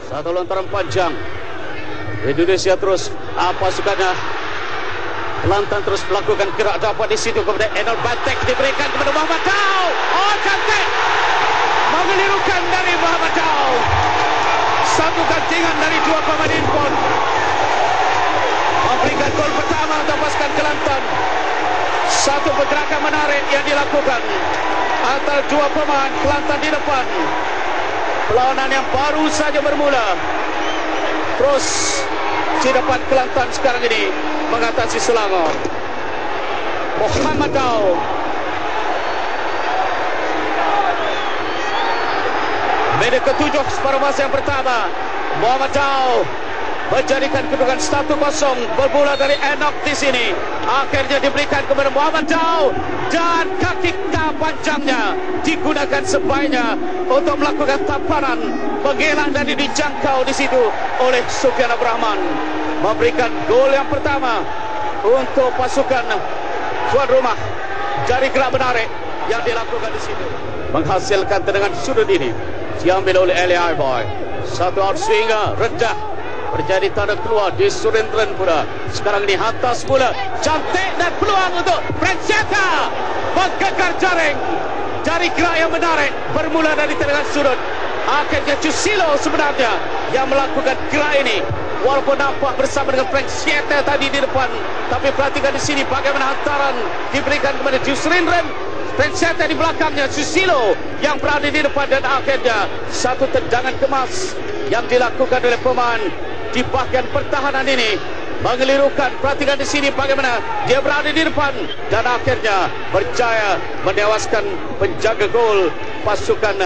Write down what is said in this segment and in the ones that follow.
Satu lontaran panjang. Indonesia terus pasukannya Kelantan terus melakukan gerak dapat di situ. Kemudian Enol Batek diberikan kepada Muhammad Dau. Oh, cantik, mengelirukan dari Muhammad Dau. Satu gantingan dari dua pemain Inpon memberikan gol pertama untuk pasukan Kelantan. Satu pergerakan menarik yang dilakukan antara dua pemain Kelantan di depan. Perlawanan yang baru saja bermula. Terus di depan Kelantan sekarang ini mengatasi Selangor. Muhammad Dau. Menit ke-7 separuh masa yang pertama. Muhammad Dau menjadikan kedudukan 1-0 bermula dari Enoch di sini. Akhirnya diberikan kepada Muhammad Dau dan kaki panjangnya digunakan sebaiknya untuk melakukan tamparan mengelak dan dijangkau di situ oleh Sufyan Abrahman, memberikan gol yang pertama untuk pasukan tuan rumah dari gerak menarik yang dilakukan di situ, menghasilkan tendangan sudut ini diambil oleh Eli Aiboy. Satu outswinger rendah terjadi tanda keluar di Surendran pula. Sekarang ini hantar semula, cantik dan peluang untuk Franciata menggegar jaring dari gerak yang menarik bermula dari tendangan sudut. Akhirnya Cusilo sebenarnya yang melakukan gerak ini, walaupun nampak bersama dengan Franciata tadi di depan, tapi perhatikan di sini bagaimana hantaran diberikan kepada Surendran. Franciata di belakangnya, Susilo yang berada di depan, dan akhirnya satu tendangan kemas yang dilakukan oleh pemain di bahagian pertahanan ini mengelirukan. Perhatikan di sini bagaimana dia berada di depan dan akhirnya berjaya menewaskan penjaga gol pasukan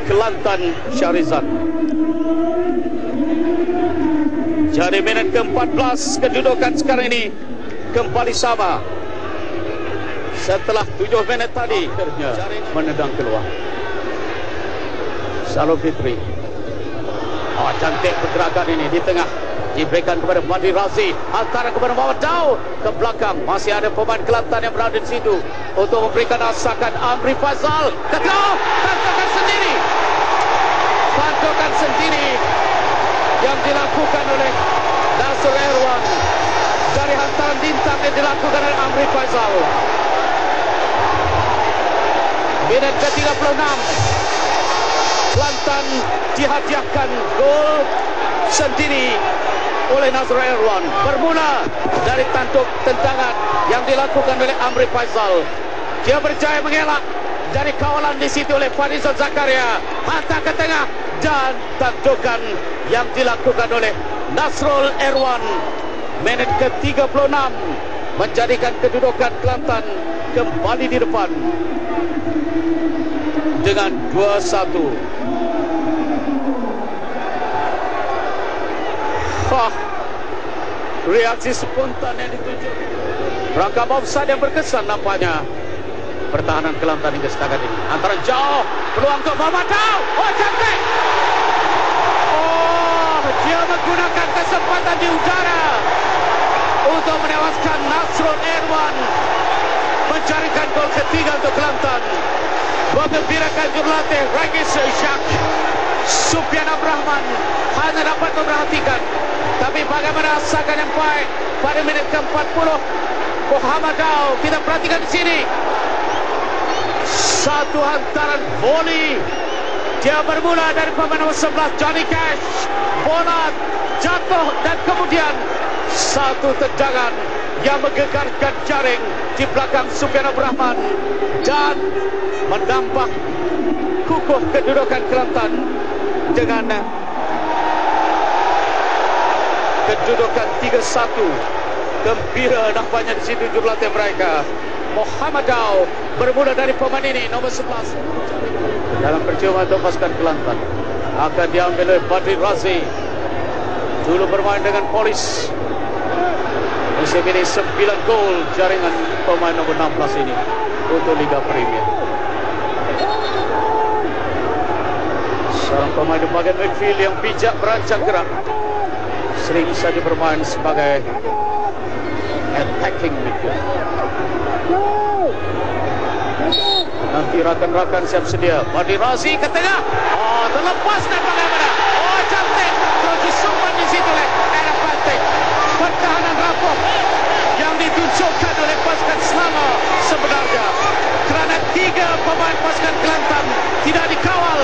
Kelantan, Syarizan. Jadi minit ke-14 kedudukan sekarang ini kembali sama. Setelah 7 minit tadi akhirnya menendang keluar. Salom Fitri. Oh, cantik pergerakan ini di tengah, diberikan kepada Madi Razi, antara kepada Muhammad Dau ke belakang. Masih ada pemain Kelantan yang berada di situ untuk memberikan asakan. Amri Faisal ke tengah, tantangan sendiri yang dilakukan oleh Nasr Erwan dari hantaran bintang yang dilakukan oleh Amri Faisal. Minit ke-36, Kelantan dihadiahkan gol sendiri oleh Nasr Erwan bermula dari tanduk tendangan yang dilakukan oleh Amri Faisal. Dia berjaya mengelak dari kawalan di situ oleh Farizal Zakaria, hantar ke tengah, dan tandukan yang dilakukan oleh Nasrul Erwan. Minit ke-36 menjadikan kedudukan Kelantan kembali di depan dengan 2-1. Reaksi spontan yang ditunjuk, rangkap offside yang berkesan nampaknya pertahanan Kelantan hingga setakat ini. Antara jauh, peluang untuk Muhammad Dau. Oh, cantik. Oh, dia menggunakan kesempatan di udara untuk menewaskan Nasrul Erwan, mencarikan gol ketiga untuk Kelantan. Menggembirakan jurulatih Regis Syak. Sufyan Abrahman hanya dapat memperhatikan, tapi bagaimana asakan yang baik pada minit ke-40 Muhammad Dau. Kita perhatikan di sini satu hantaran volley. Dia bermula dari pemain nomor 11 Johnny Cash. Bola jatuh dan kemudian satu tendangan yang menggegarkan jaring di belakang Sufyan Abrahman dan menambah kukuh kedudukan Kelantan dengan kedudukan 3-1. Gembira nampaknya di situ jurulatih mereka. Muhammad Dau bermula dari pemain ini nomor 11 dalam percobaan untuk pasukan Kelantan, akan diambil oleh Badri Razi. Dulu bermain dengan Polis. Musim ini 9 gol jaringan pemain nomor 16 ini untuk Liga Premier. Seorang pemain di bagian midfield yang bijak berancang gerak, sering saja bermain sebagai attacking midfield. Nanti rakan-rakan siap sedia. Badri Razi ke tengah. Oh, terlepas dan bagaimana? Oh, cantik terus disumpan di situ oleh Enoch Bentek. Pertahanan rapuh yang ditunjukkan oleh pasukan Selangor sebenarnya kerana 3 pemain pasukan Kelantan tidak dikawal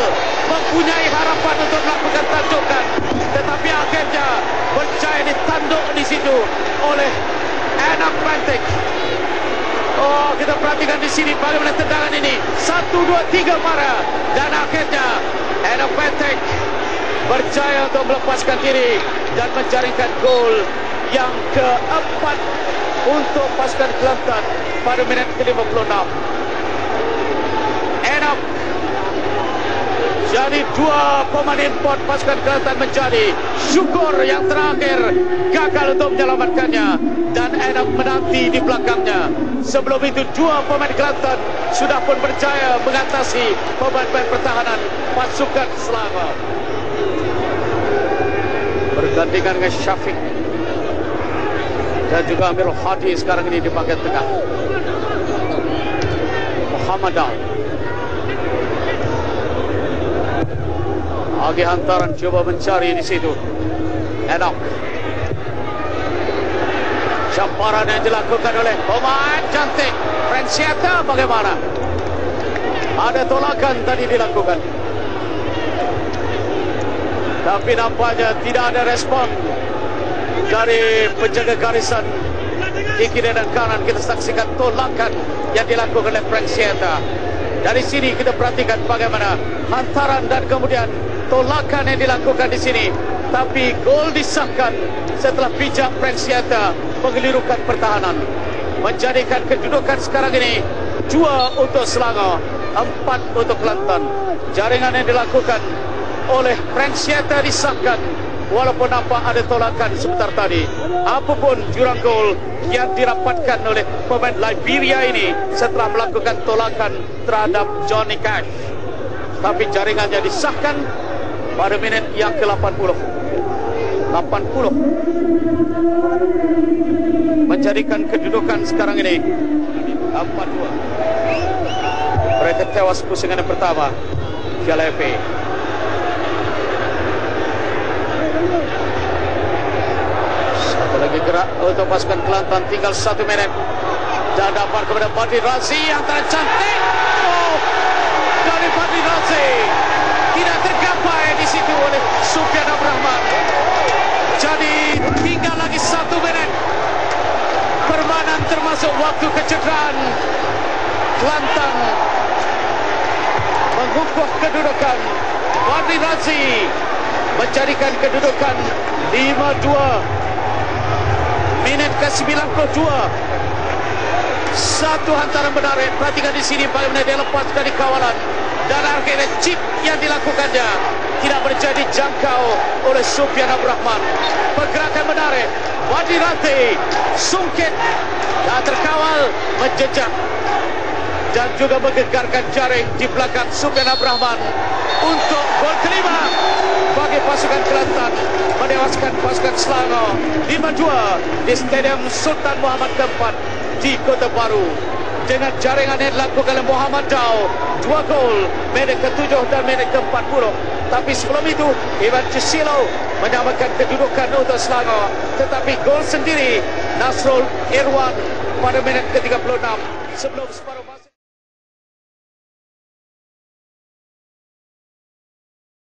mempunyai harapan untuk melakukan tandukan, tetapi akhirnya berjaya ditanduk di situ oleh Enoch Bentek. Oh, kita perhatikan di sini bagaimana tendangan ini. 1, 2, 3 marah dan akhirnya Enoch Bentek berjaya untuk melepaskan diri dan menjaringkan gol yang keempat untuk pasukan Kelantan pada minit ke-56. Enoch jadi 2 pemain import pasukan Kelantan menjadi Syukur yang terakhir gagal untuk menyelamatkannya dan Enoch menanti di belakangnya. Sebelum itu 2 pemain Kelantan sudah pun berjaya mengatasi pemain-pemain pertahanan pasukan Selangor. Bergantikan dengan Syafiq dan juga Amirul Hadi sekarang ini di bagian tengah. Muhammad Daud. Agi hantaran coba mencari di situ. Enoch. Camparan yang dilakukan oleh pemain cantik Franciata bagaimana? Ada tolakan tadi dilakukan. Tapi nampaknya tidak ada respon dari penjaga garisan di kiri dan kanan. Kita saksikan tolakan yang dilakukan oleh Franciata. Dari sini kita perhatikan bagaimana hantaran dan kemudian tolakan yang dilakukan di sini. Tapi gol disahkan setelah bijak Franciata mengelirukan pertahanan. Menjadikan kedudukan sekarang ini 2 untuk Selangor, 4 untuk Kelantan. Jaringan yang dilakukan oleh Franciata disahkan walaupun nampak ada tolakan sebentar tadi. Apapun jurang gol yang dirapatkan oleh pemain Liberia ini setelah melakukan tolakan terhadap Johnny Cash. Tapi jaringannya disahkan pada minit yang ke-80. 80 menjadikan kedudukan sekarang ini 4-2. Mereka tewas pusingan yang pertama Piala FA. Satu lagi gerak untuk pasukan Kelantan, tinggal 1 menit dan dapat kepada Badri Razi yang tercantik. Oh, dari Badri Razi tidak tergapai di situ oleh Sufyan Abrahman. Jadi tinggal lagi 1 menit permainan termasuk waktu kecederaan. Kelantan mengukuh kedudukan. Badri Razi menjadikan kedudukan 5-2. Minit ke-92. Satu hantaran menarik. Perhatikan di sini bagaimana dia lepas dari kawalan dan akhirnya chip yang dilakukannya tidak menjadi jangkau oleh Sufyan Abrahman. Pergerakan menarik. Badri Razi sungkit dan terkawal menjejak dan juga menggegarkan jaring di belakang Sufyan Abrahman untuk gol kelima bagi pasukan Kelantan, menewaskan pasukan Selangor 5-2 di Stadium Sultan Muhammad keempat di Kota Baru. Dengan jaringan yang dilakukan oleh Muhammad Daud, 2 gol minit ke-7 dan minit ke-40. Tapi sebelum itu Ivan Cusilo menyamakan kedudukan untuk Selangor, tetapi gol sendiri Nasrul Irwan pada minit ke-36 sebelum separuh